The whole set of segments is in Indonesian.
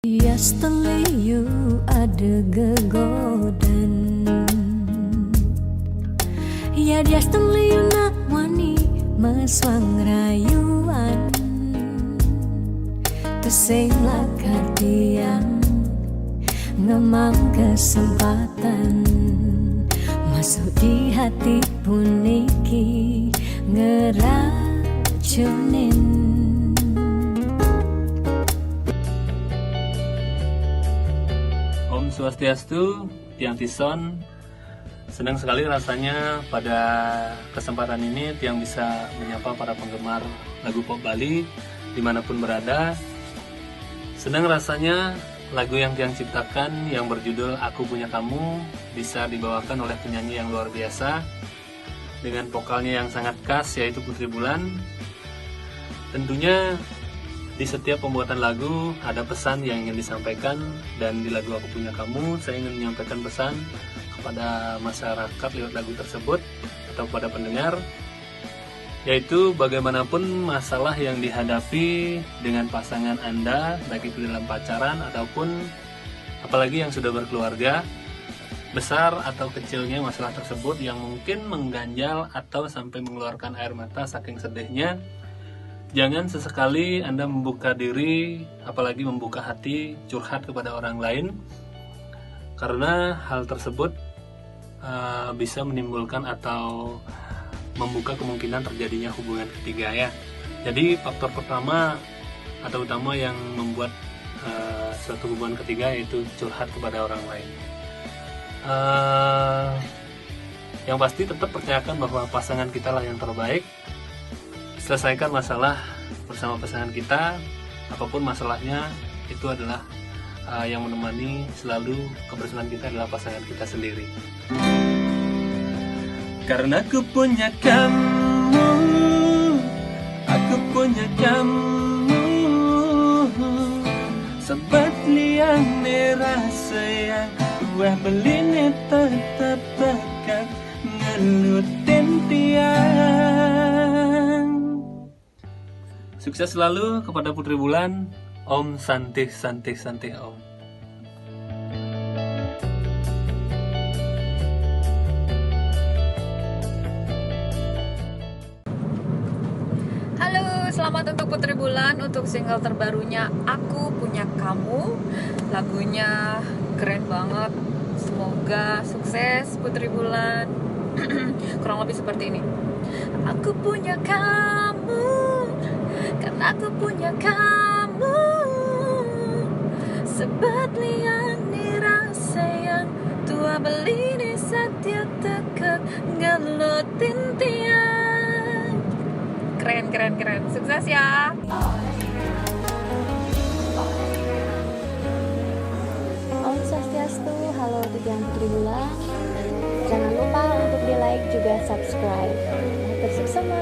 Yesterday you ada gegodan. Ya yesterday you nak wani meswang rayuan. Tusing lakar tiang ngemang kesempatan masuk di hati puniki ngeracunin. Om Swastiastu, Tiang Tison. Senang sekali rasanya pada kesempatan ini Tiang bisa menyapa para penggemar lagu pop Bali dimanapun berada. Senang rasanya lagu yang Tiang ciptakan yang berjudul Aku Punya Kamu bisa dibawakan oleh penyanyi yang luar biasa dengan vokalnya yang sangat khas, yaitu Putri Bulan. Tentunya di setiap pembuatan lagu ada pesan yang ingin disampaikan, dan di lagu Aku Punya Kamu saya ingin menyampaikan pesan kepada masyarakat lewat lagu tersebut atau kepada pendengar, yaitu bagaimanapun masalah yang dihadapi dengan pasangan Anda, baik itu dalam pacaran ataupun apalagi yang sudah berkeluarga, besar atau kecilnya masalah tersebut yang mungkin mengganjal atau sampai mengeluarkan air mata saking sedihnya, jangan sesekali Anda membuka diri, apalagi membuka hati, curhat kepada orang lain, karena hal tersebut bisa menimbulkan atau membuka kemungkinan terjadinya hubungan ketiga ya. Jadi faktor pertama atau utama yang membuat suatu hubungan ketiga yaitu curhat kepada orang lain. Yang pasti tetap percayakan bahwa pasangan kita lah yang terbaik. Selesaikan masalah bersama pasangan kita, apapun masalahnya itu adalah yang menemani selalu kebersamaan kita adalah pasangan kita sendiri. Karena aku punya kamu, aku punya kamu, sobat liang rasa yang wah beline tetap dekat ngelutin tiang. Sukses selalu kepada Putri Bulan. Om Santih Santih Santih Om. Halo, selamat untuk Putri Bulan untuk single terbarunya Aku Punya Kamu. Lagunya keren banget. Semoga sukses Putri Bulan. Kurang lebih seperti ini. Aku punya kamu, karena aku punya kamu, sebat liani rasa yang tua belini satya tekek gelutin tiang. Keren. Sukses ya. Om Swastiastu, halo untuk yang Putri Bulan. Jangan lupa untuk di like juga subscribe. Bersama,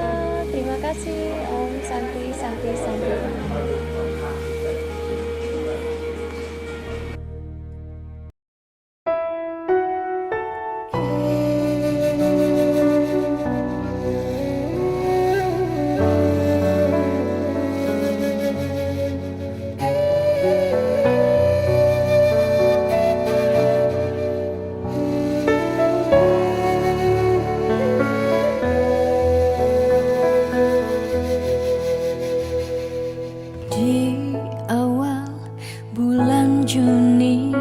terima kasih Om Santi. Juni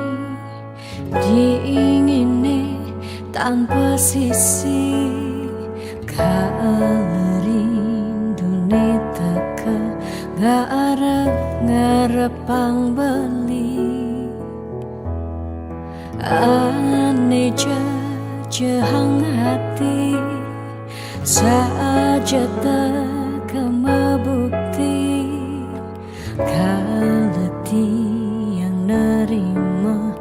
diingini tanpa sisi karindune teka ngarepang beli ane jehang hati saja teka mebukti kaleti nerima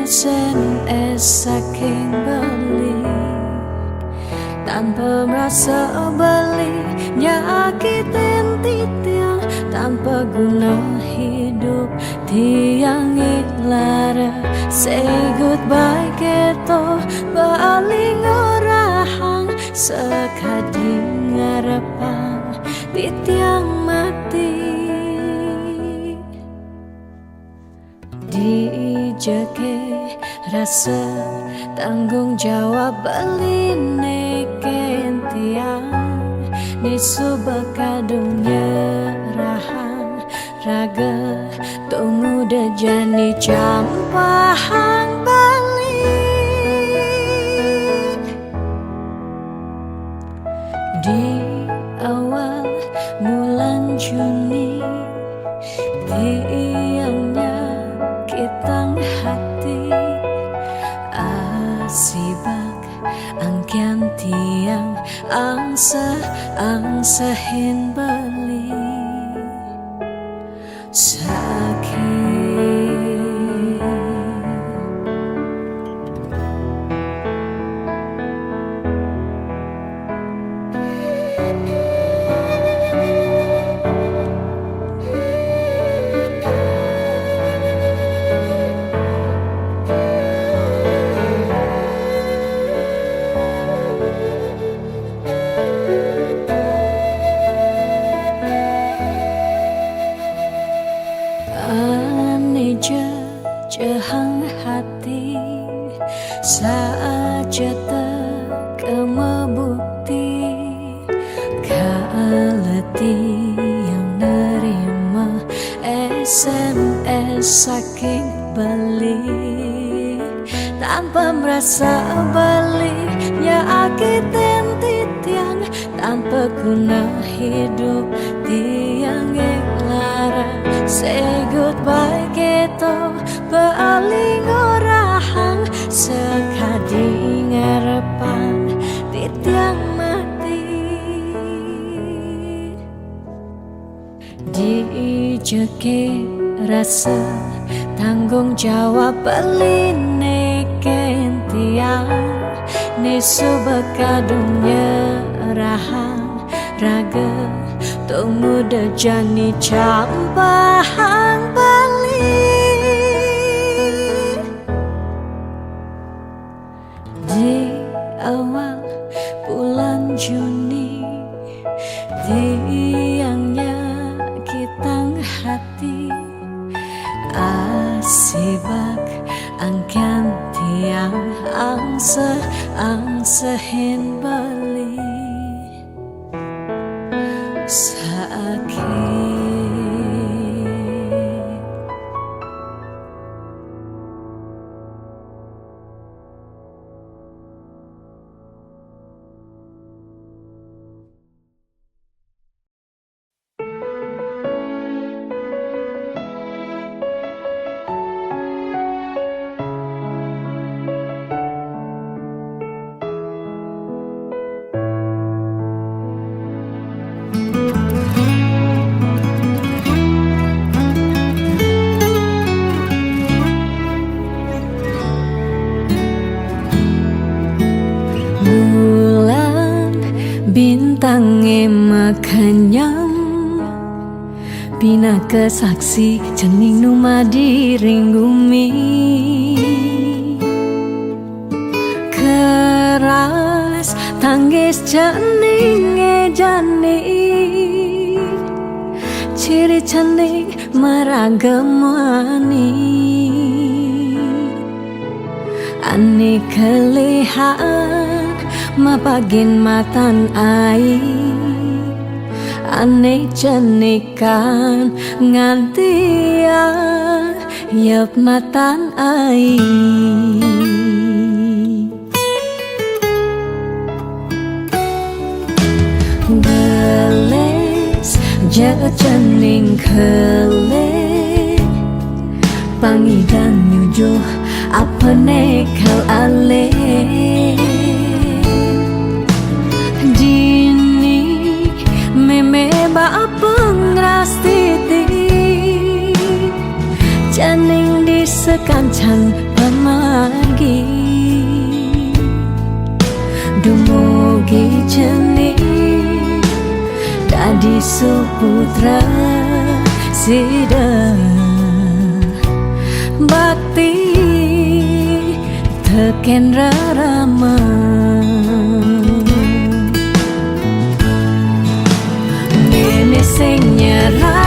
SMS saking beli tanpa merasa beli nyakitin tiang tanpa guna hidup tiang ilara say goodbye keto bali ngorahang sekadi ngarepang di tiang mati. dijeke rasa tanggung jawab beline kentiang nisu bakadung nyerahan raga tunggu dejani campahang balik di awal bulan Juni tiangnya kitang hati asibak angkian tiang angsahin beli sakit. Jehang hati saja tekemebukti kaleti yang nerima SMS saking balik tanpa merasa baliknya akitin titiang tanpa guna hidup tiang lara say goodbye gitu paling orahang sekadi ngarepan titiang mati dijeke rasa tanggung jawab beline kentiang nisu bakadung nyerahan raga tunggu dejani campahang balik di awal bulan Juni tiangnya kitang hati asibak angkan tiang angsahin beli sakit. Bintangnya makanyam Bina kesaksi cening numa diring bumi Keras tanggis cening jani Ciri cening meragamani Ani kelihat mapagin matan ai ane cenikan ngantia yap matan ai geles jaga cening kele pangidan nyujuh apa nekal ale meme ba pengrastiti janing di sekancang pemagi dumugi cening dadi suputra sida bakti teken rarama sing nyerah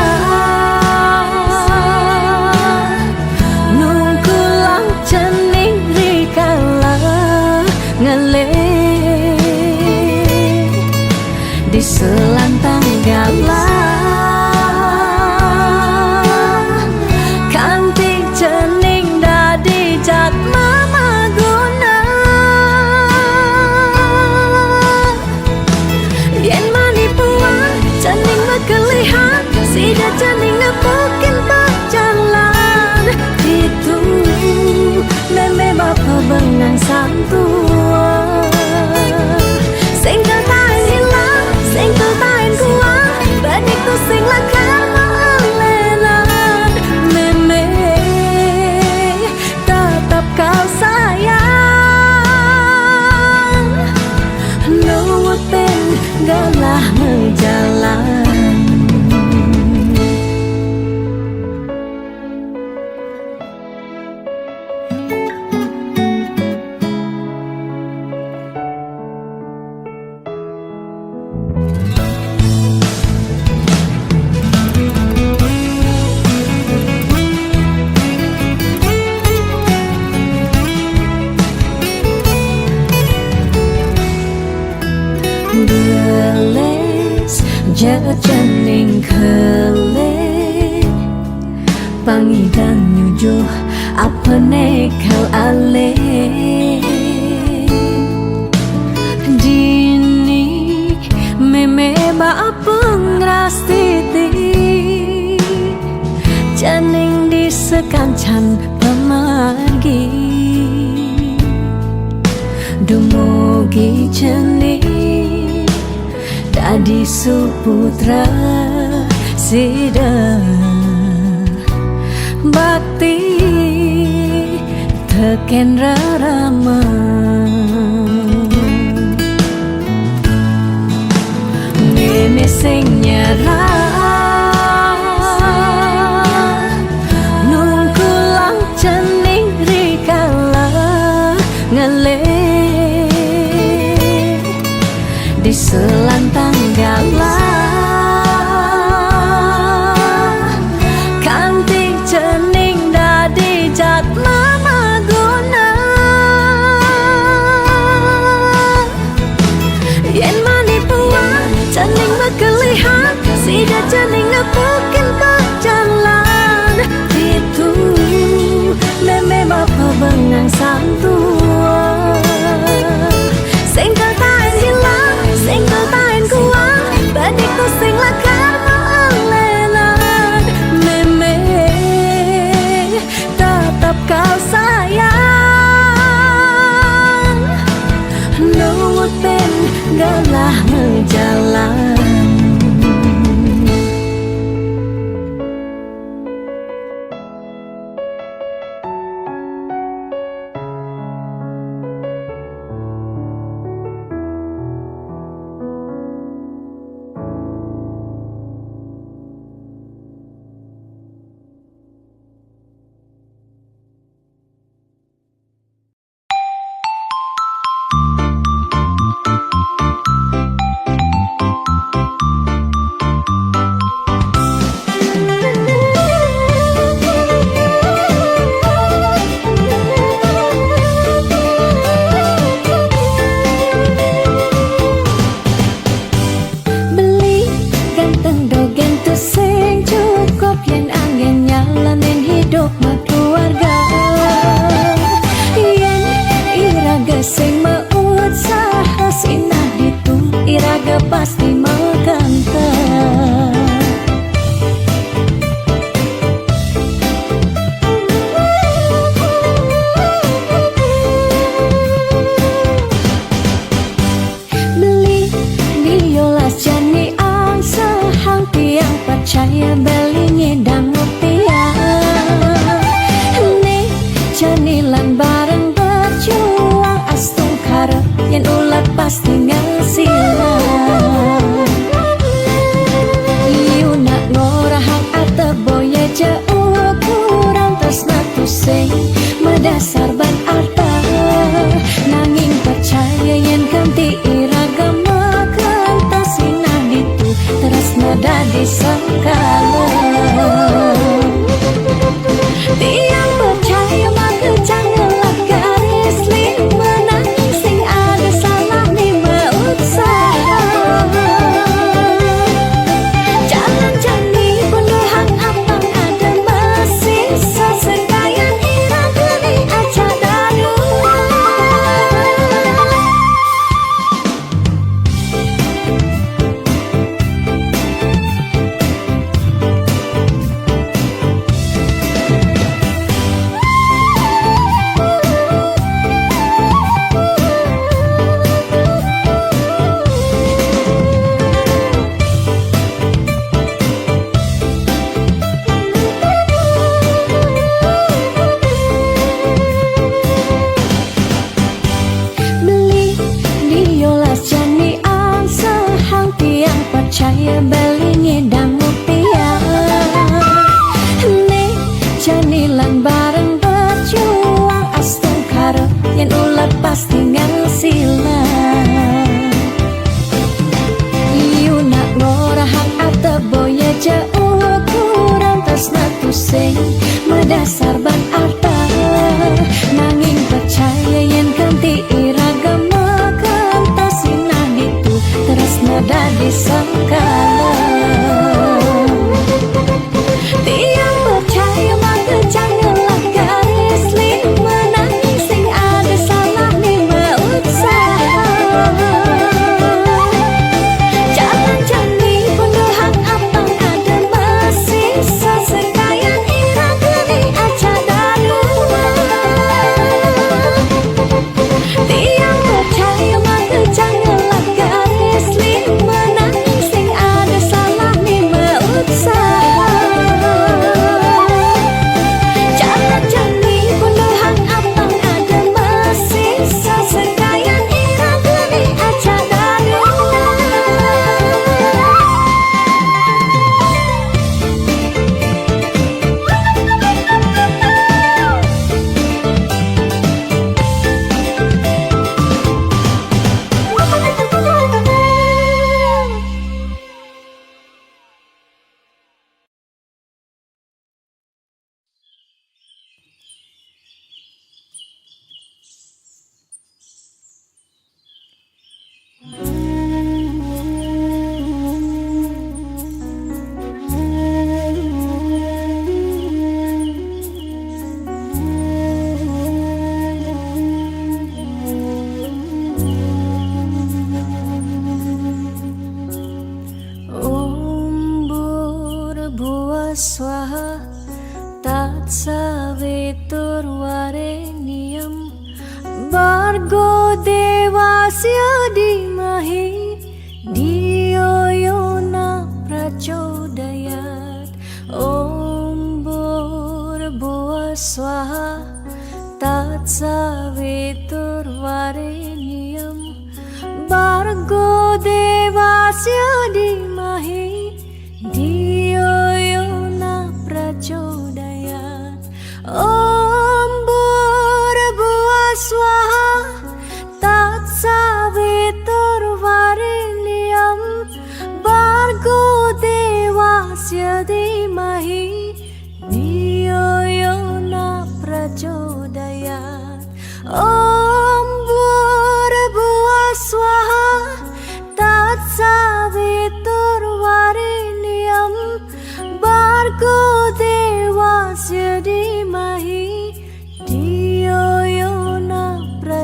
jening kele pangidang nyujuh apa nekal ale dini meme ba pengrastiti jening di sekancan pemargi dumugi jening dadi suputra sida bakti teken rarama meme sing nyerah nungkulang jening rikala ngele di selantang galah sida jening ngapukin berjalan itu meme bapa bengang santua singkel tain hilang singkel tain kuang baniku sing lakar malelan meme tetap kau sayang nuwutin galah ngejalan. Pasti meganta beli biolas jani ang sehang tiang percaya beli nyedang rupiah nih janilan bareng berjuang astung karep yang ulat pasti ngasilah dasar ban arta nanging percaya yen kanti iragama kantasina ditu tresna dadi sangkala tiang percaya maka janganlah garis lima sing ada salah ni usaha jalan jani penuhan apang ada masih sesekayan percaya beli nyedang rupiah nih janilan bareng berjuang astung karep yen ulat pasti ngasilah iu nak ngorahang atau boya jauh kurang tresna tusing medasar ban arta nanging percaya yen kanti iragama kantasina ditu tresna disangka. Tiang percaya maka janganlah garis lima nangis sing ada salah lima usaha. Jangan jani penuhan apang ada masih sesekayan ira geni aja darua. Tiang percaya maka janganlah garis lima nangis sing ada salah lima usaha. Jangan jani penuhan apang ada masih sesekayan ira geni aja darua. Umbur buah swaha tat savitur vareniam bargo devasya dimahi dio yona prachodayat. Umbur buah swaha tat savitur vareniam bargo devasya dimahi dio yona prachodayat. Ombur buah swaha tat savitur vareniam bargo devasya dimahi dio yona prachodayat. Ombur buah swaha tat savitur vareniam bargo devasya dimahi dio yona prachodayat.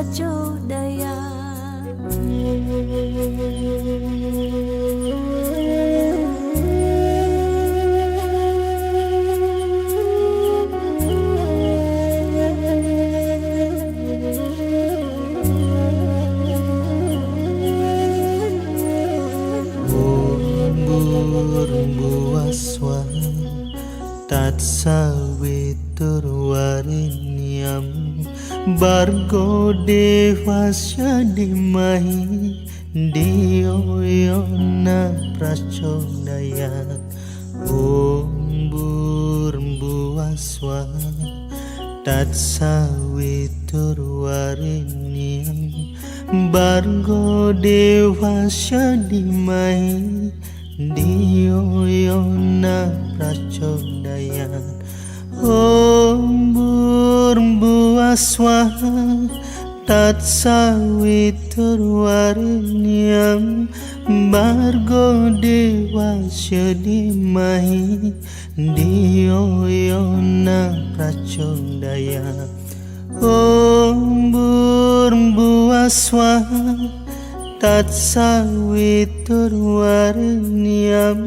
Umbur buah swaha tat savitur vareniam bargo devasya dimahi dio yona prachodayat. Umbur buah swaha tat savitur vareniam bargo devasya dimahi dio yona prachodayat. Ombur buah swaha tat savitur vareniam bargo devasya dimahi dio yona prachodayat. Ombur buah swaha tat savitur vareniam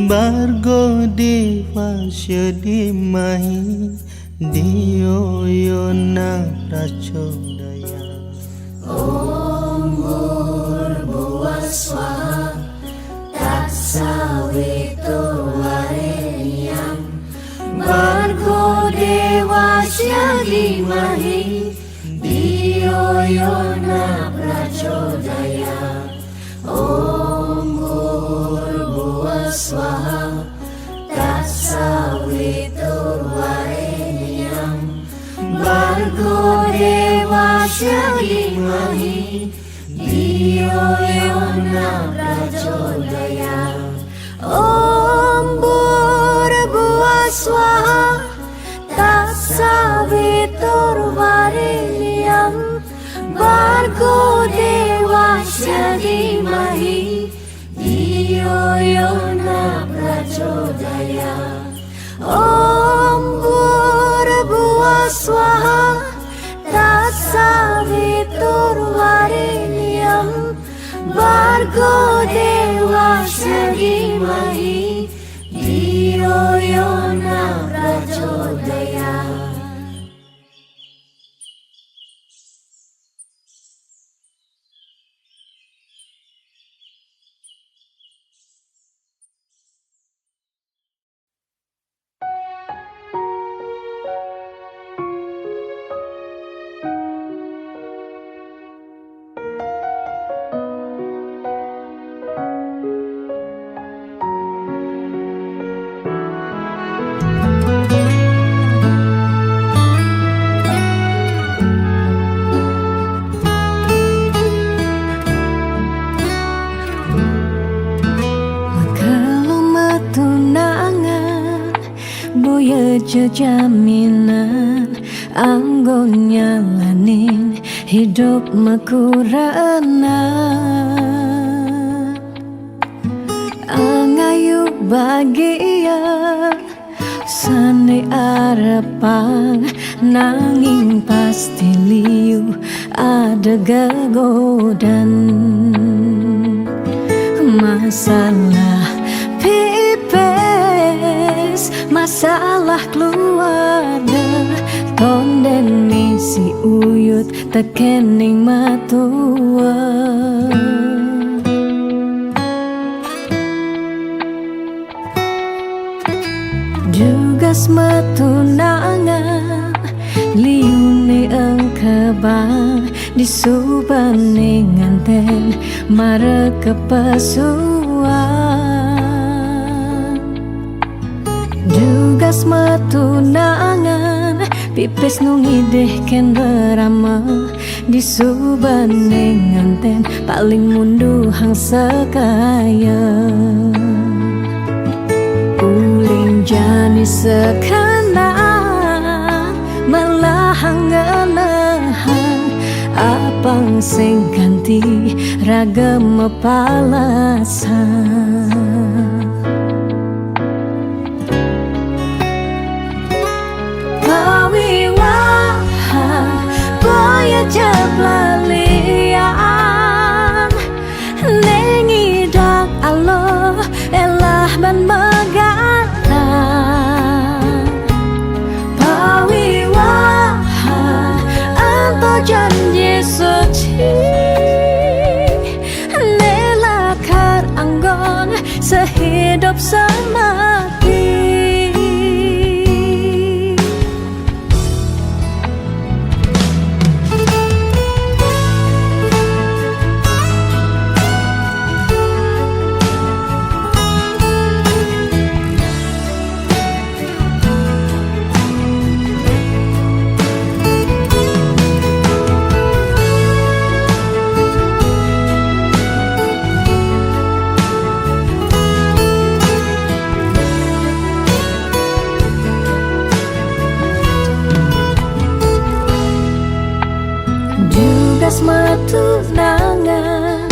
bargo devasya dimahi dio yona prachodayat. Ombur buah swaha tat savitur vareniam bargo devasya dimahi dio yona prachodayat. Ombur buah swaha tat savitur vareniam bargo devasya dimahi dio yona prachodayat. Ombur buah swaha tat savitur vareniam bargo devasya dimahi Yoyona Prajodaya Om Bhurabhuva Swaha Tatsaviturvarenyam Bhargo Devasya Dhimahi Dhiyo Yona Prajodaya. Jaminan anggo nyalanin hidup makurana angayu bahagia sane arepan nanging pasti liu ada gegodan masalah masalah keluarga tonden misi uyut tekening matua juga semetunangan liune engkebang disubane nganten mare kepesuan juga semetunangan pipis nungideh ken berama disubane nganten paling munduhang sekaya uling jani sekana melahang ngelehan apang sing ganti ragam palasan jablalian nengidang Allah elah ban megaran pawiwahan anto janji suci nelakar anggon sehidup semati. Matunangan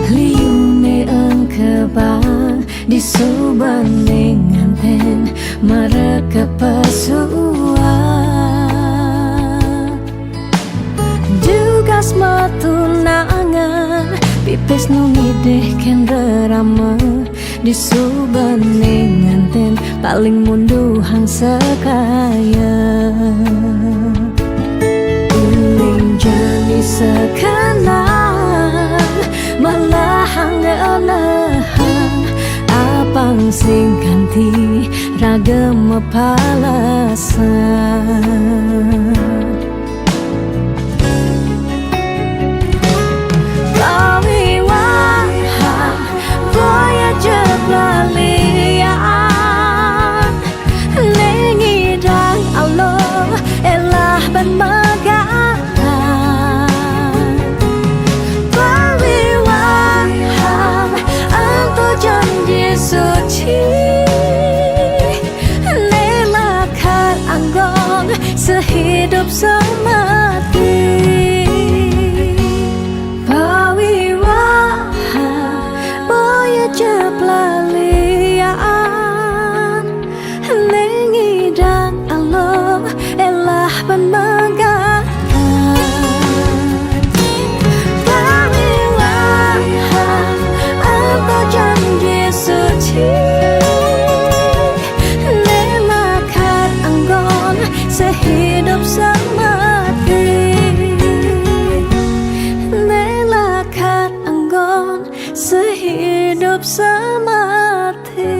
liune engkebang disubane nganten mereka pesuan juga matunangan pipis nungideh ken rerama disubane nganten paling munduhang sekaya jani sekarang melahang ngelehan apang sing ganti ragam palasan pawiwahan boya jeblalian nengidang Allah elah ban megaran suci nelakar anggon sehidup semati pawiwahan boya jepla sehidup semati. Nelakat anggon sehidup semati.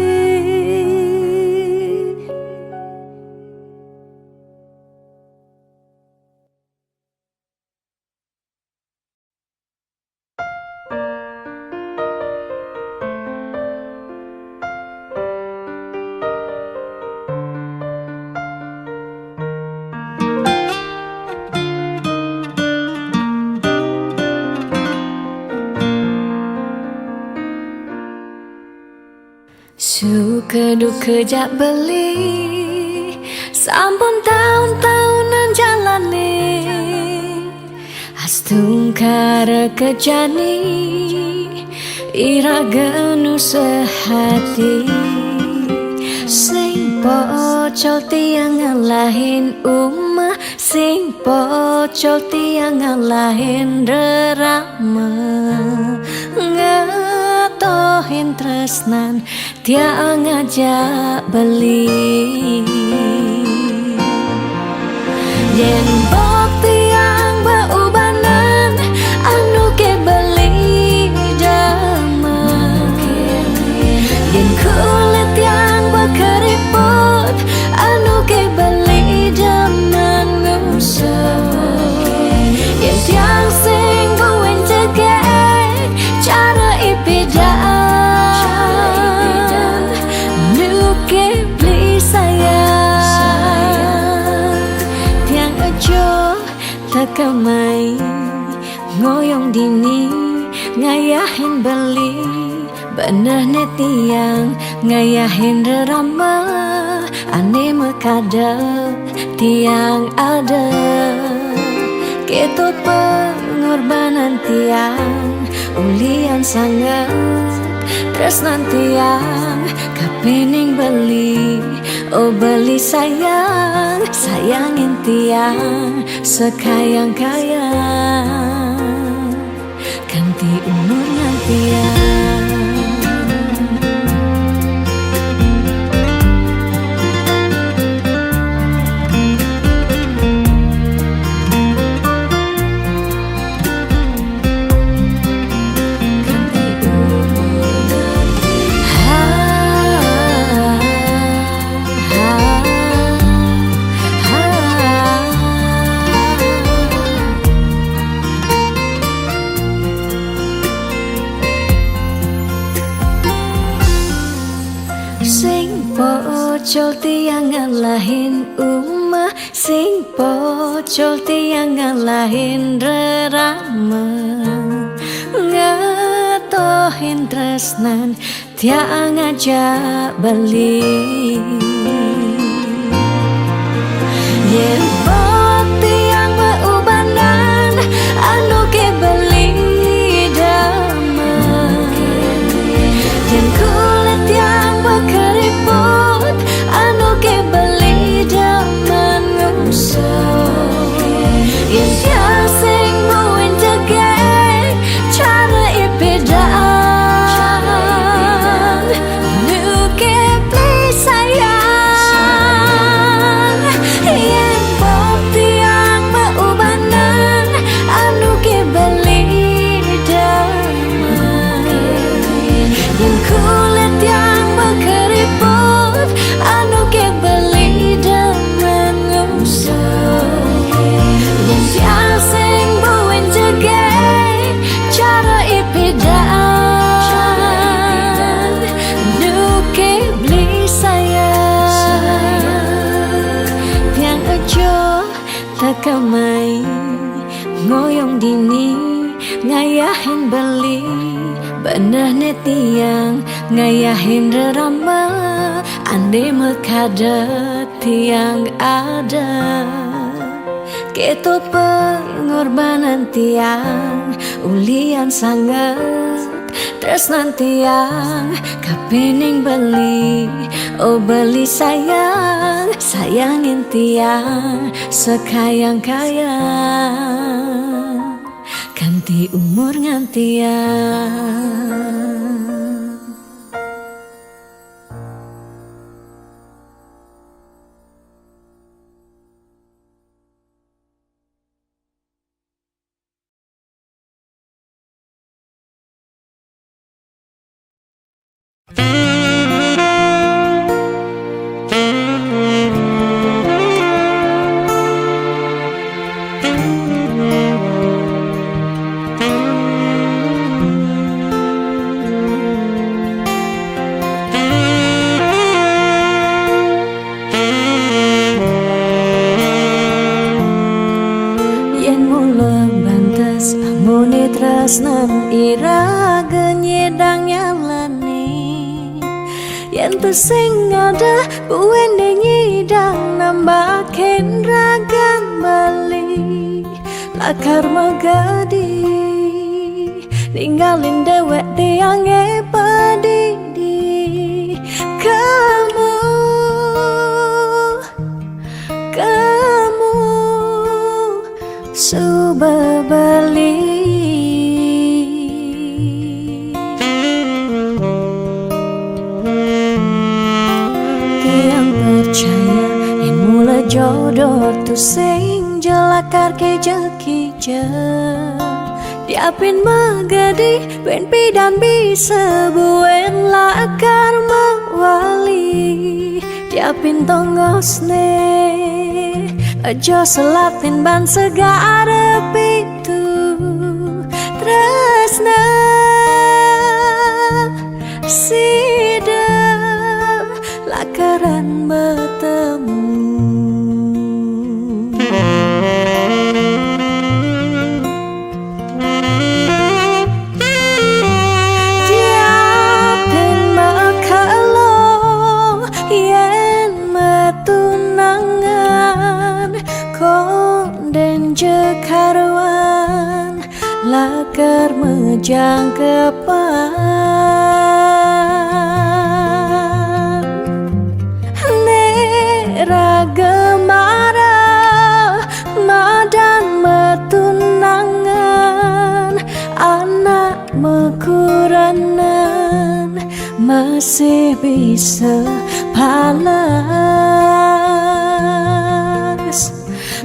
Suka duka jak beli, sampun tahun-tahunan jalani, astungkara kejani, iraganu sehati. Sing pocol tiang ngalahin umah, sing pocol tiang ngalahin rerama, ngatohin tresnan tiang ngajak beli. Yen bok tiang beubanan anu ke beli damai, yen kulit tiang berkeriput anu ke beli daman ngusah, yen tiang sing buin cegek cara ipidan nuke beli sayang. Tiang aja takamai ngoyong dini ngayahin beli, benah tiang ngayahin rerama, ane mekadep tiang ada. Keto pengorbanan tiang ulian sangat, tresnan tiang kapening beli. Oh beli sayang, sayangin tiang sekayang-kayang, ganti umurnya tiang. Sing pocol tiang ngalahin umah, sing pocol tiang ngalahin rerama, ngatohin tresnan tiang ngajak beli. Yen bok tiang beubanan anu ke beli damai, yen kulit tiang berkeriput anu ke beli daman ngusah, yen tiang sing buin cegek cara ipidan nuke beli sayang. Yen bok tiang beubanan anu ke beli damai, yen kulit tiang berkeriput anu ke beli daman ngusah, yen tiang sing buin cegek cara ipidan nuke beli sayang. Tiang aja takamai ngoyong dini ngayahin beli, benah tiang ngayahin rerama, ande mekadet tiang ada. Keto pengorbanan tiang ulian sangat, tresnan tiang kapening beli. Oh beli sayang, sayangin tiang sekayang-kayang, ganti umur ngantiang. tresnan iraga nyedang nyalani. Yen sing ada buende nyidang nambahin ragan bali. Lakar magadi ninggalin dewek diange padidi. Kamu suba bali. Tiang percaya yang mula jodoh tu sing jelakar ke jekija. Diapin magadi ben pidan bisa buen lakar mawali. Diapin tongosne aja selatin ban segara pitu tresna sida lakaran bertemu. Diapin makalo yen metunangan konden jekarwan lakar mejang kepan. Nera gemara madan metunangan anak mekuranan masih bisa palas.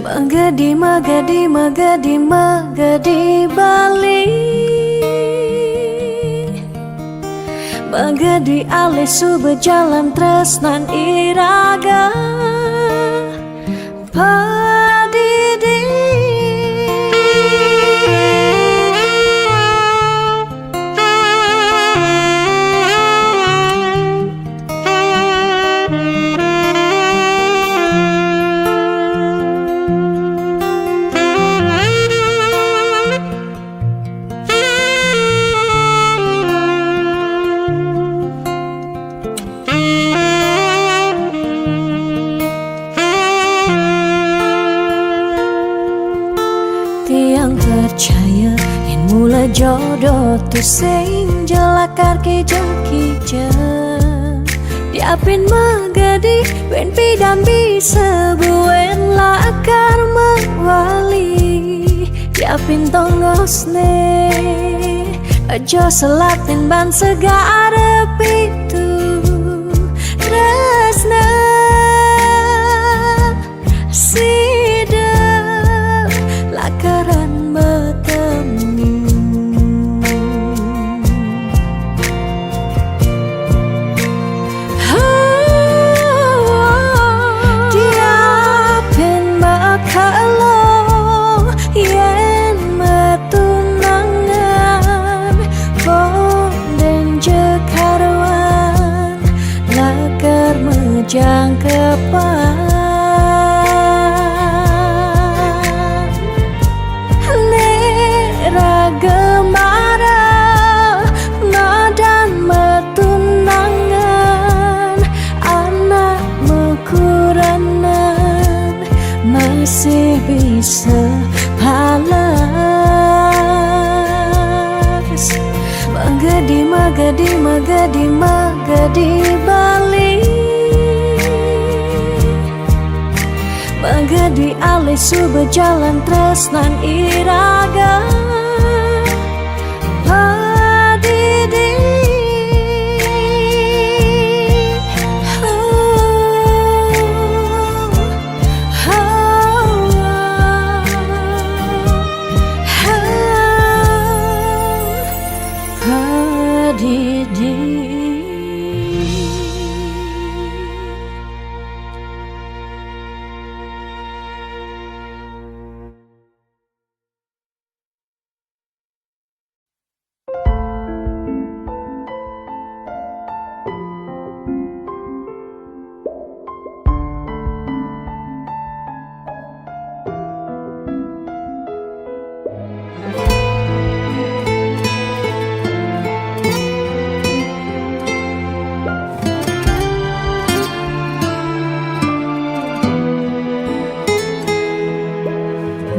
Magadi, magadi, magadi, magadi bali. Magadi alih suba jalan tresnan iraga padidi. Tiang percaya yang mula jodoh tu sing jelakar ke jekija. Diapin magadi ben pidan bisa buen lakar mawali. Diapin tongosne aja selatin ban segara pitu tresna sida lakaran bertemu. Diapin makalo yen metunangan konden jekarwan lakar mejang kepan. Gemara madan metunangan anak mekuranan masih bisa palas. Magadi, magadi, magadi, magadi bali. Magadi alih suba jalan tresnan iraga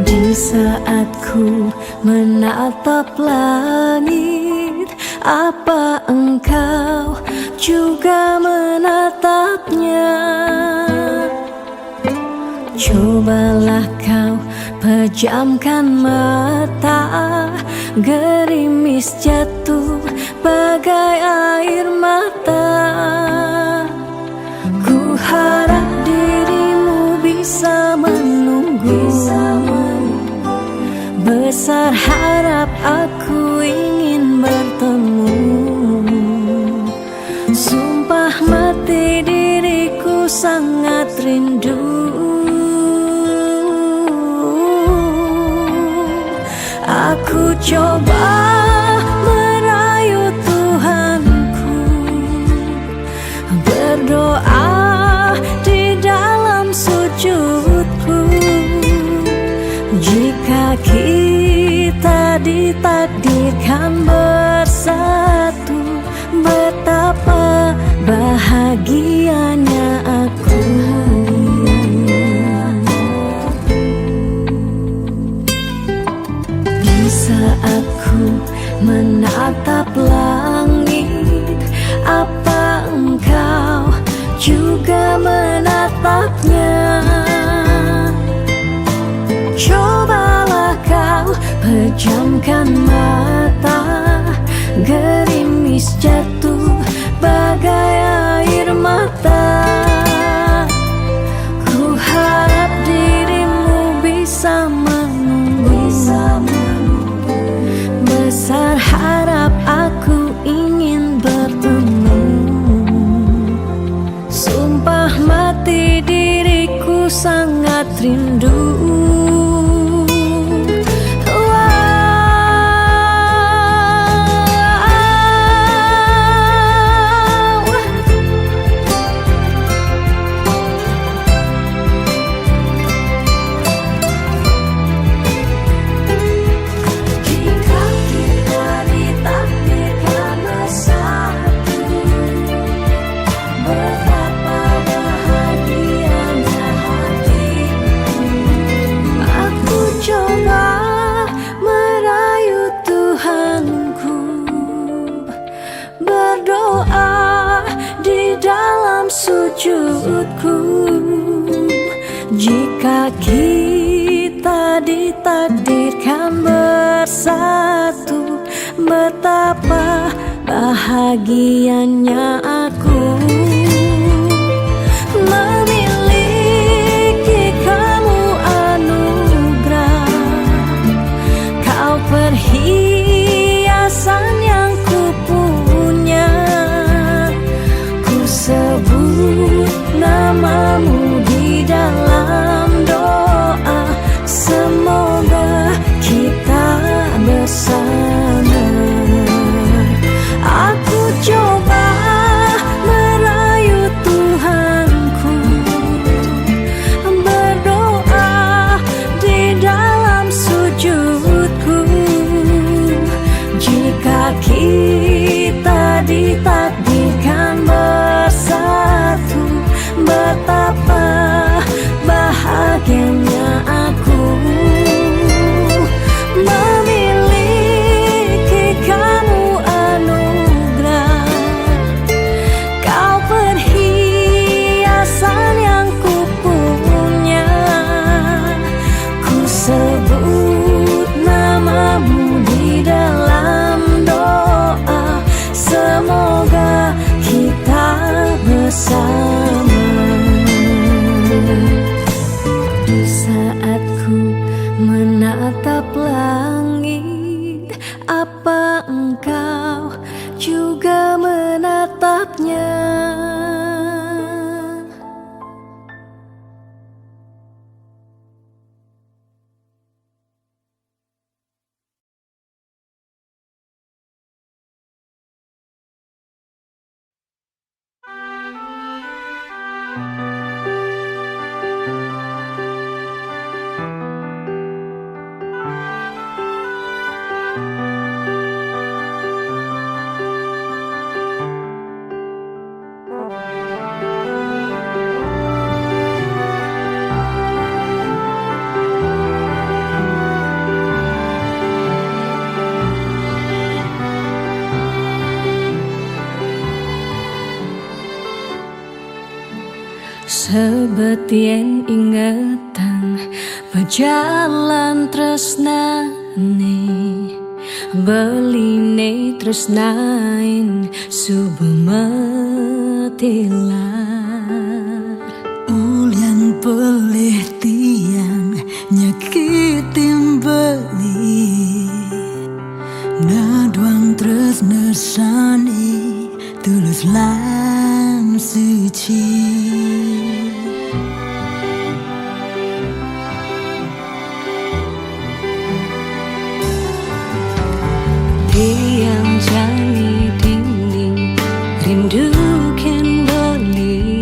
Di saat ku menatap langit, apa engkau juga menatapnya? Cobalah kau pejamkan mata, gerimis jatuh bagai air mata. Ku harap dirimu bisa menunggu. Besar harap aku ingin bertemu. Sumpah mati diriku sangat rindu. Aku coba merayu Tuhanku, berdoa di dalam sujudku. Jika kita ditakdirkan bersatu, betapa bahagianya aku. Di saat ku menatap langit, apa engkau juga menatapnya? Cobalah kau pejamkan mata, gerimis jatuh bagai air mata. Ku harap dirimu bisa menunggu. Besar harap aku ingin bertemu. Sumpah mati diriku sangat rindu. Berdoa di dalam sujudku. Jika kita ditakdirkan bersatu, betapa bahagianya aku. Memiliki kamu anugerah, kau perhiasan yang ku punya. Ku sebut namamu di dalam doa, semoga kita bersama. Aku coba merayu Tuhanku, berdoa di dalam sujudku. Jika kita ditakdirkan bersatu, betapa bahagianya aku. Memiliki kamu anugerah, kau perhiasan yang ku punya. Ku sebut namamu di dalam doa, semoga kita bersama. Di saat ku menatap langit, apa engkau juga menatapnya? Sebetien ingatan berjalan tresnane beline tresnain subemetilar Ulian pelih tiang nyakitin beli Naduang terus nesani tulus lan suci Tiang janji dinding rindu ken beli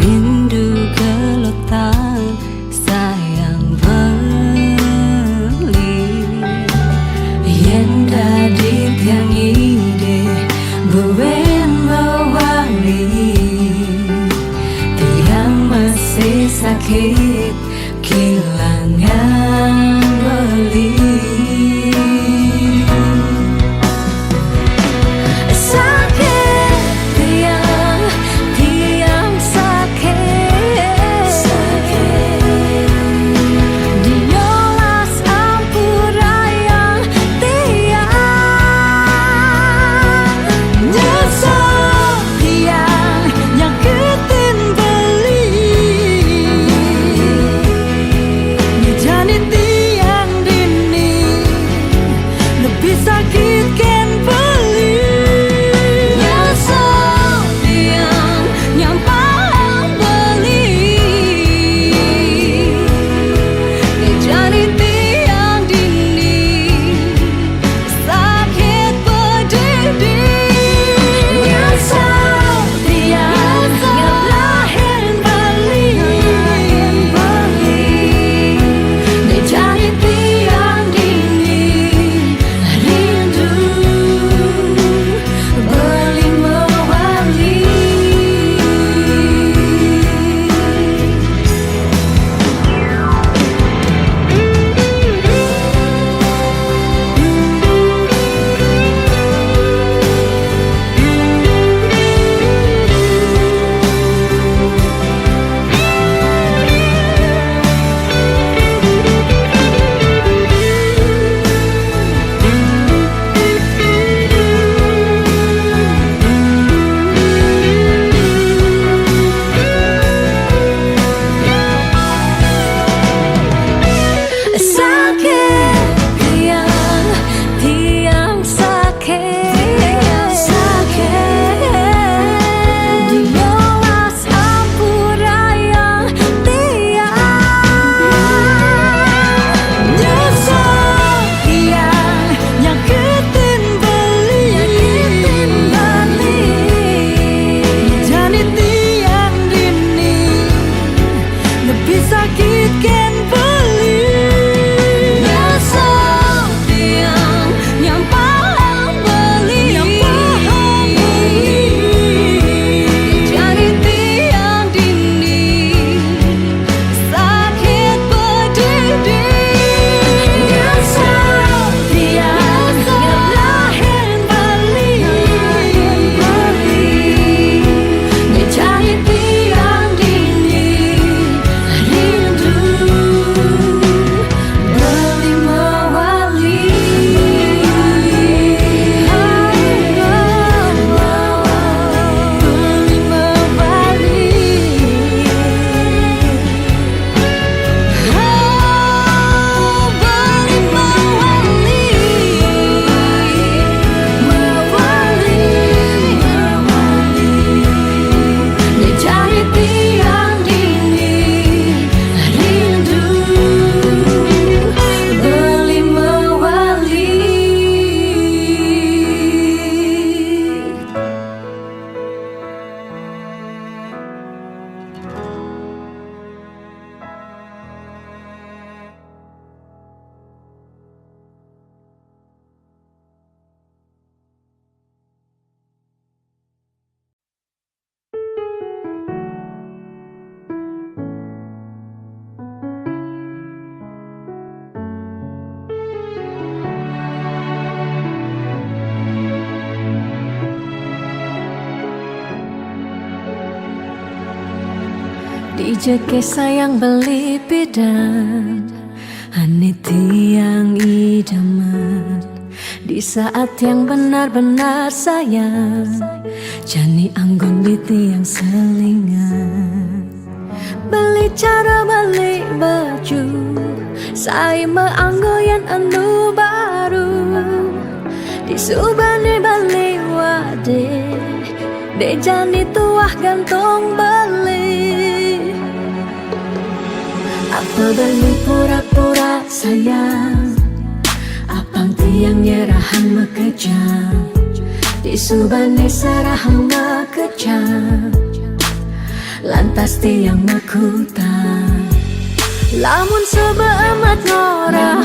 rindu kelotan sayang beli yen dadi tiang ide buwen mewali tiang masih sakit kehilangan beli Ijeke sayang beli bidan Ane tiang idaman di saat yang benar-benar sayang Jani anggon di tiang selingan Beli cara beli baju Saya meanggoyan anu baru Di subane beli wade De jani tuah gantung beli Apa beli pura-pura sayang Apang tiang nyerahan mekejam Di subane serahan mekejam Lantas tiang makutan Lamun sebeamat ngorah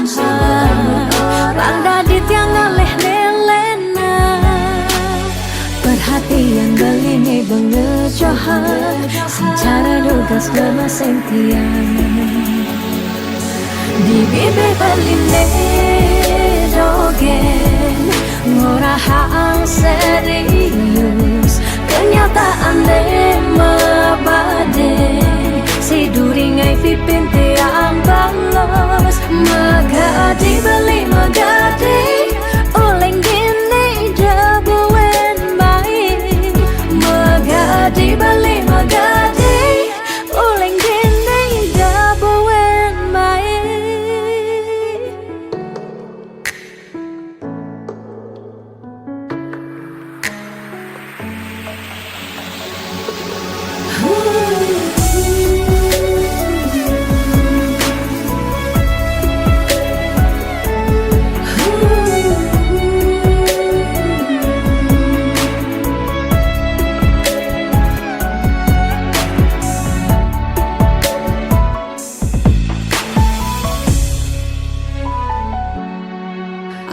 Rangda di tiang ngaleh nelena Perhatian beli nih bengejohan Secara dugas memaseng tiang Di bibe beli dogen Ngorahang serius Kenyataan deh mabade Si duringai pipin tiang balos Magadi beli magadi Oleng gini jabuen baik Magadi beli magadi Oleng gini jabuen baik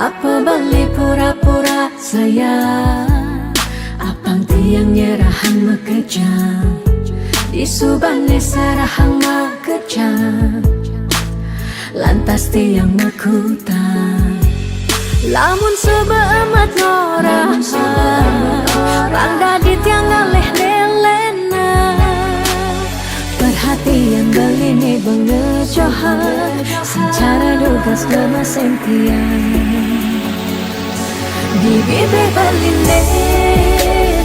Apa beli pura-pura sayang Apang tiang nyerahan mekejam Di subane serahan mekejam Lantas tiang makutan Lamun sebeamat ngorah Rangda di tiang ngaleh nelena Perhatian beli nih bengejohan Secara dugas memaseng tiang Di bibe beli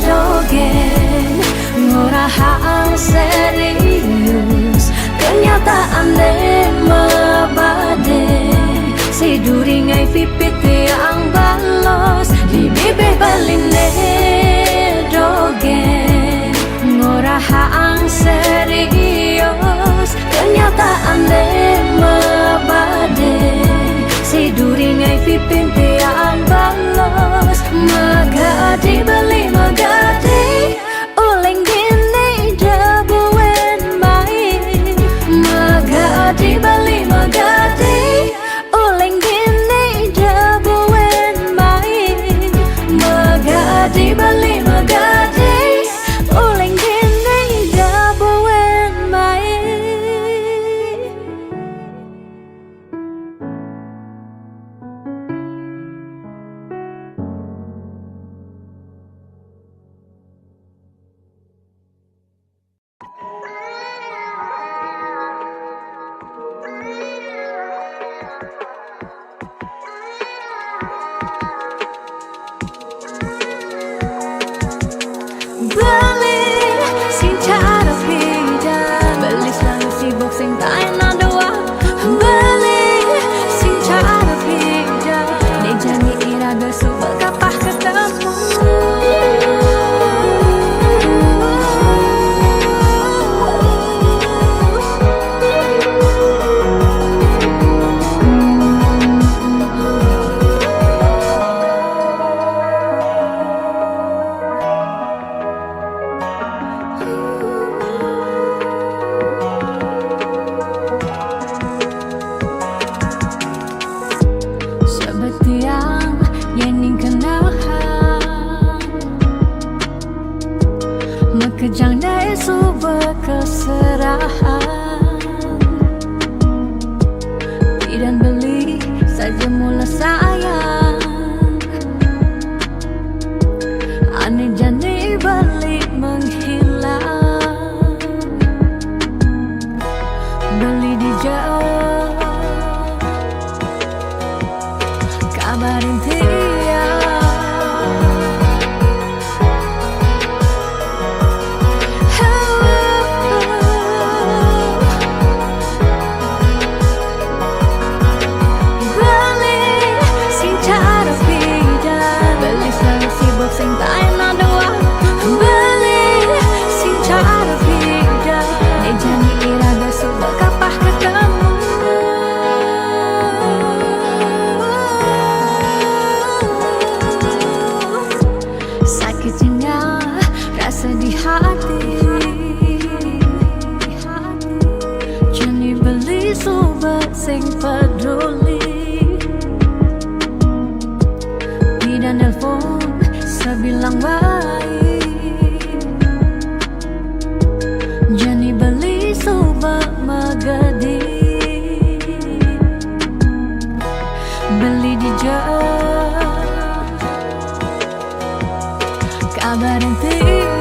dogen Ngorahang serius Kenyataan deh mabade Si duringai pipit tiang balos Di bibe beli dogen Ngorahang serius Kenyataan deh mabade Si duringai pipin tiang balos Magadi beli magadi Oleng gini jabuen baik Magadi beli magadi Oleng gini jabuen baik Magadi beli magadi Oleng gini jabuen baik Beli sing cara beda Beli selalu sibuk sing tak enak doang Beli sing cara beda Dia jadi irada super kapah ketemu Sebetiang yening kenahan Mekejang dae suba keserahan Bidan beli saja mula sayang Aneh jani balik menghilang sing peduli. Pida nelpon sabilang baik, jani beli suba magadi, beli di kabarin tiap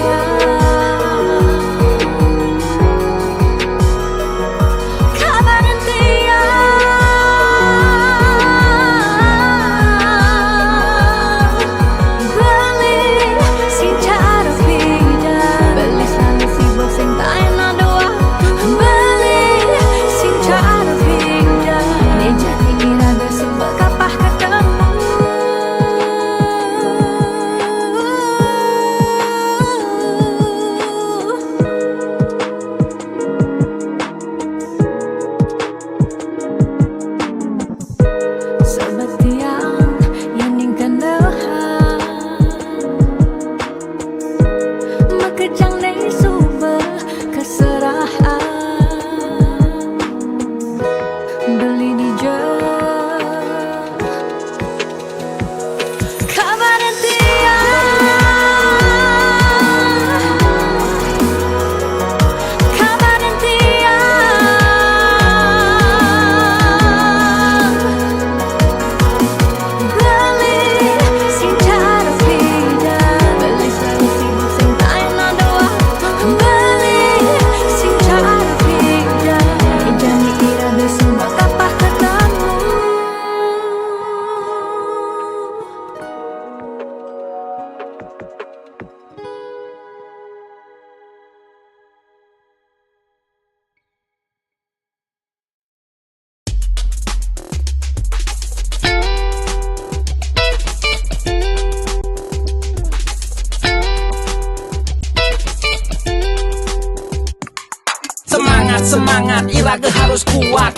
Semangat, Iraga harus kuat.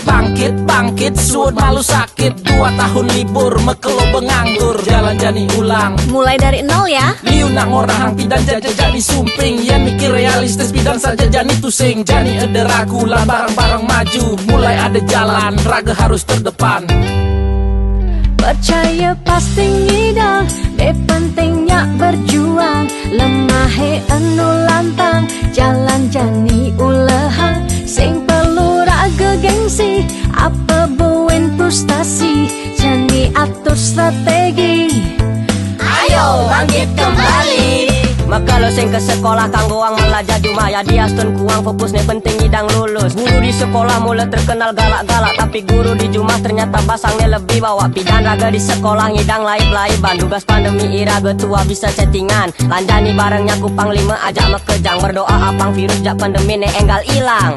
Bangkit, suut malu sakit. 2 tahun libur, mekelo benganggur. Jalan jani ulang, mulai dari nol ya. liu nak ngorang pidan jaja jani sumping. Yang mikir realistis pidan saja jani tusing. Jani ada ragu, lah bareng-bareng maju. Mulai ada jalan, Raga harus terdepan. Percaya pasti ngidang, pentingnya berjuang. Lemahe anu lantang, jalan jani ulehang. Sing perlu raga gengsi, apa buin frustasi. Jani atur strategi, ayo bangkit kembali. Maka lo sing ke sekolah kanggo ang melajar cuma ya dia stun kuang fokus nih penting idang lulus. Guru di sekolah mulai terkenal galak-galak, tapi guru di Jumah ternyata pasangnya lebih bawa. Pidan raga di sekolah ngidang laib-laiban. Tugas pandemi iraga tua bisa chattingan. Lanjani barengnya ku panglima ajak mekejang. Berdoa apang virus jak pandemi ne enggal ilang.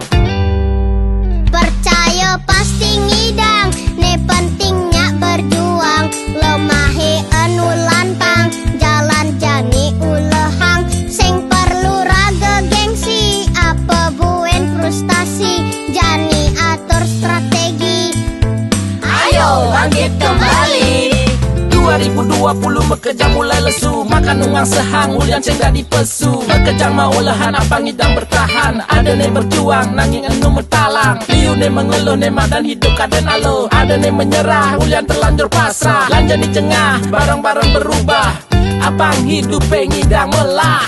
Percaya pasti ngidang, ne pentingnya berjuang. Lemahe anu lantang, jalan jani ulehang. Sing perlu raga gengsi, apa buen frustasi. Jani atur strategi, Ayo bangkit kembali. 2020 bekerja mulai lesu, makan ungang sehang ulian cengga di pesu. Bekerja mau lahan apa ngidang bertahan. Ada ne berjuang nanging enu metalang. Liu ne mengeluh ne madan hidup kaden alo. Ada ne menyerah ulian terlanjur pasrah. Lanjut di cengah bareng-bareng berubah. Apang hidup ngidang melah.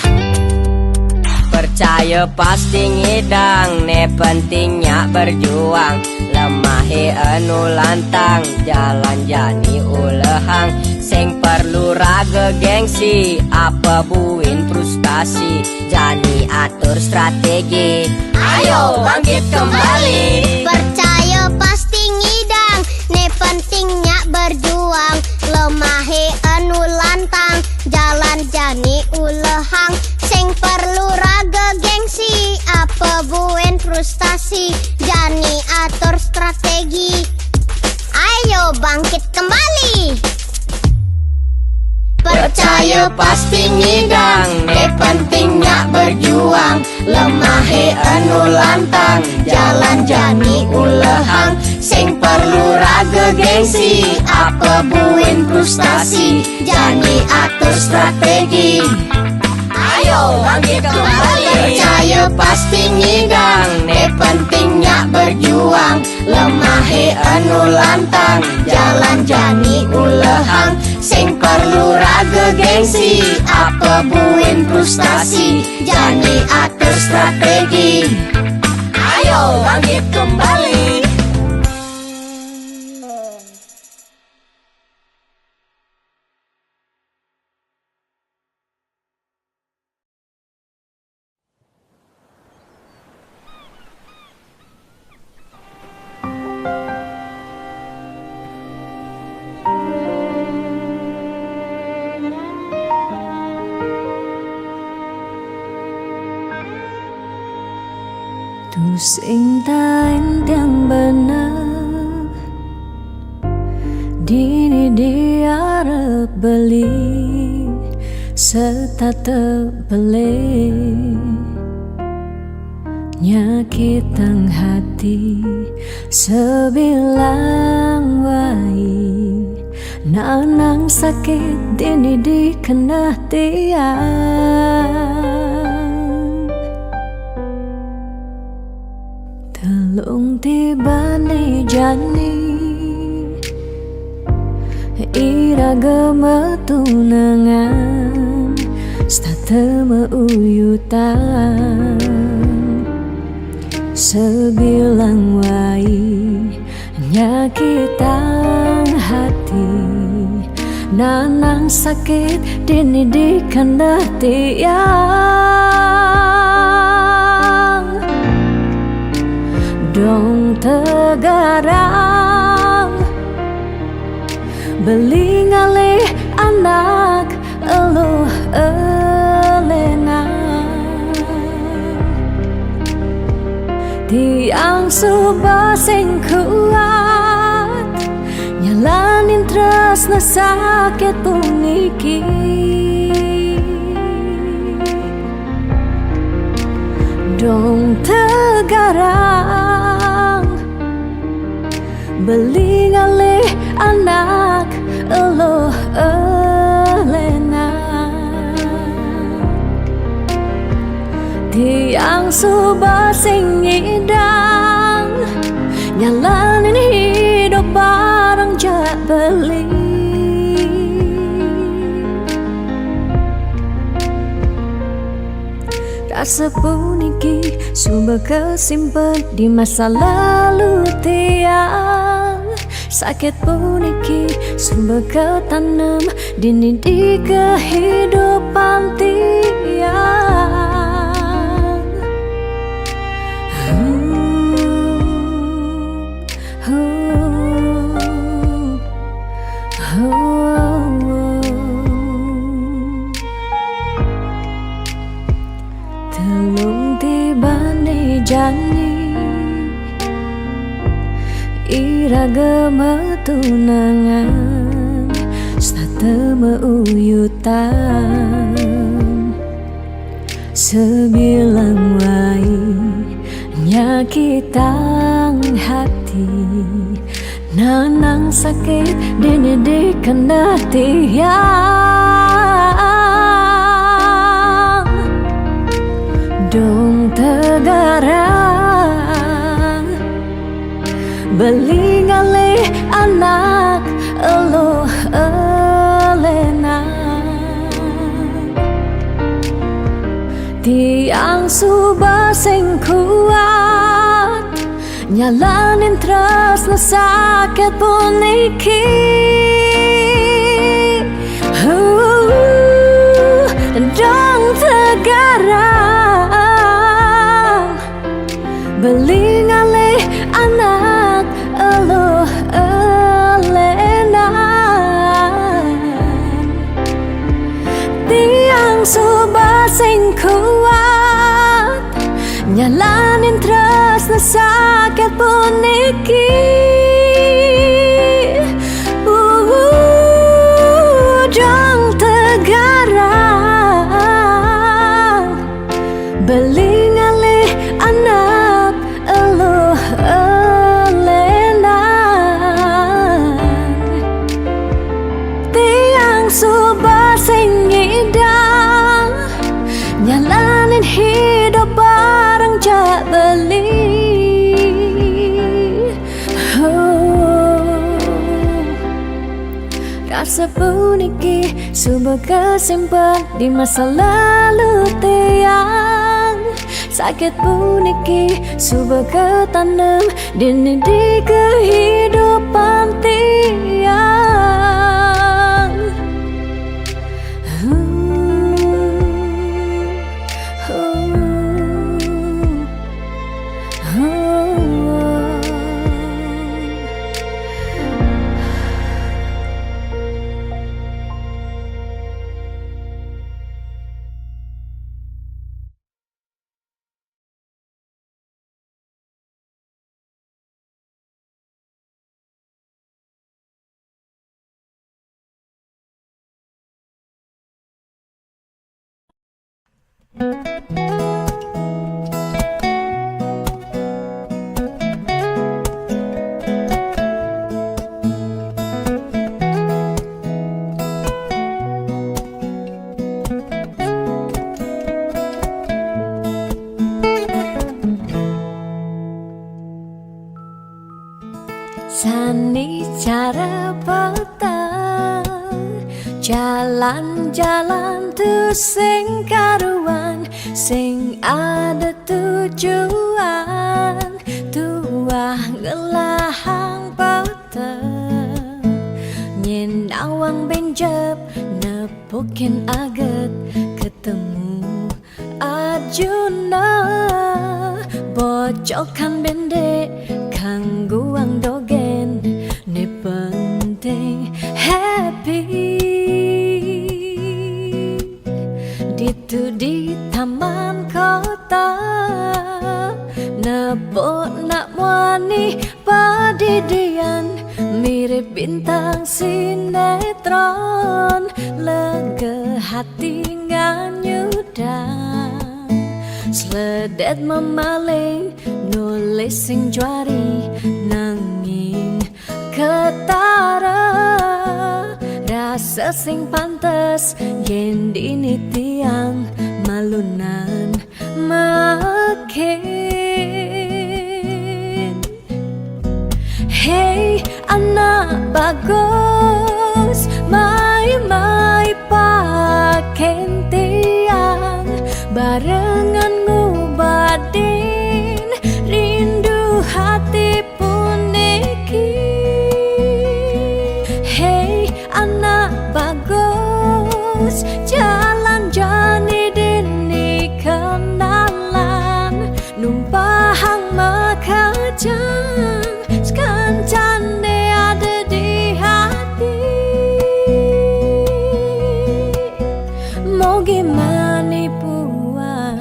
Percaya pasti ngidang, ne pentingnya berjuang. Lemahe anu lantang, jalan jani ulehang. Sing perlu raga gengsi, apa buin frustasi. Jani atur strategi, ayo bangkit kembali. percaya pasti ngidang, ne pentingnya berjuang. Lemahe anu lantang, jalan jani ulehang. Sing perlu raga gengsi, apa buen frustasi. Jani atur strategi, ayo bangkit kembali. Percaya pasti ngidang, ne pentingnya berjuang. Lemahe anu lantang, jalan jani ulehang. Sing perlu raga gengsi, apa buin frustasi. Jani atur strategi, ayo Ayo bangkit kembali. Percaya pasti ngidang, ne pentingnya berjuang. Lemahe anu lantang, jalan jani ulehang. Sing perlu raga gengsi, apa buin frustasi. Jani atur strategi. Ayo bangkit kembali. Tu sing tain yang benar dini diarep beli serta terbeli nyakitan hati sebilang wai nanang sakit dini dikena tiang. Telung tibane jani iraga metunangan stata meuyutan sebilang wai nyakitan hati nanang sakit dini dikena tiang. Dong tegarang beli ngalih anak eluh elena tiang subah sing kuat nyalanin tresna sakit puniki dong tegarang beli ngalih anak eluh elena tiang subah sing ngidang nyalanin hidup bareng jak beli rasa puniki sumber kesimpan di masa lalu tiang sakit puniki sumber ketanam dini di kehidupan tiang. Telung tibane jani iraga metunangan stata meuyutan sebilang wai nyakitang hati nanang sakit dini dikena tiang. Dong tegarang beli ngalih anak eluh elena tiang subah sing kuat nyalanin tresna sakit puniki dong tegarang beli ngalih anak eluh elena tiang subah sing kuat nyalanin tresna sakit puniki dong tegarang beli ngalih anak eluh elena tiang subah sing ngidang rasa puniki subuh kesimpan di masa lalu tiang. Sakit puniki subuh ketanam dini di kehidupan tiang. Sani cara petang jalan-jalan tu sing karuan, sing ada tujuan, tuah ngelahang petang nyen awang benjep nepukin aget ketemu Arjuna bocokan bendek kangguang dogen ne penting happy ditu di taman kota nebok nak wani padidian mirip bintang sinetron lega hati nganyudan sledet memaling nulis sing juari nanging ketara rasa sing pantes yen dini tiang malunan makin. Hey anak bagus mai paken tiang barengan ngubadin rindu hati puniki. Hey anak bagus jalan jani dini kenalan numpahang makajang sekancan de ada di hati. Mau gimana puan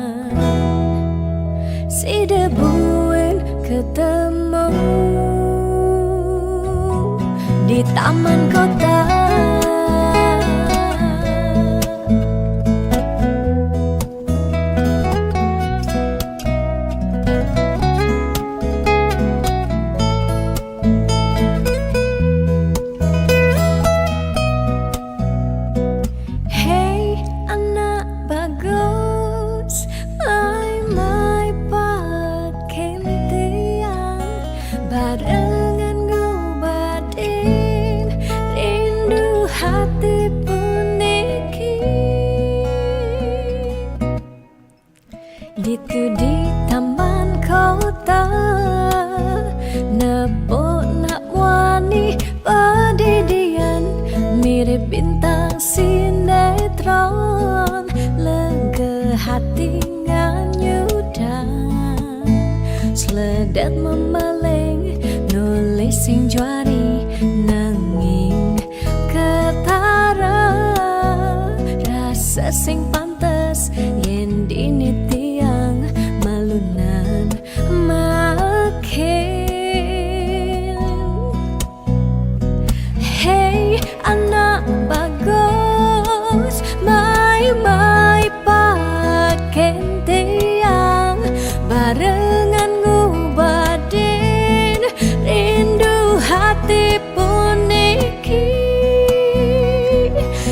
si debuin ketemu di taman kota. Hey anak bagus mai paken tiang barengan ngobadin rindu hati puniki. Ditu di taman kota nebok nak wani padidian mirip bintang sinetron lega hati nganyudan sledet memeleng nulis sing juari nanging ketara rasa sing pantes yen dini tiang malunan makin. Hey anak bagus mai paken tiang barengan ngubadin rindu hati puniki.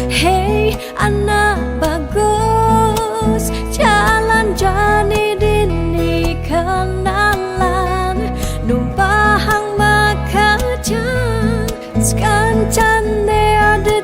Hey anak bagus jalan jani dini kenalan numpahang makajang sekancan de ada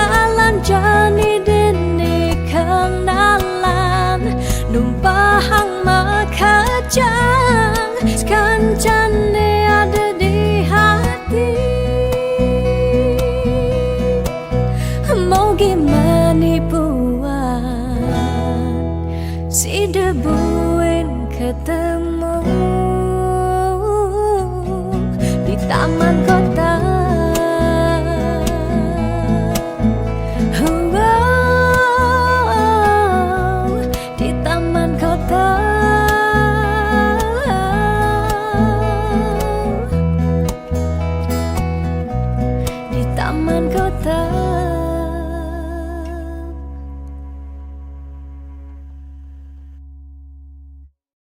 jalan jani dini kenalan numpahang makajang kancane ada di hati. Mau gimana buat si debuin ketemu di taman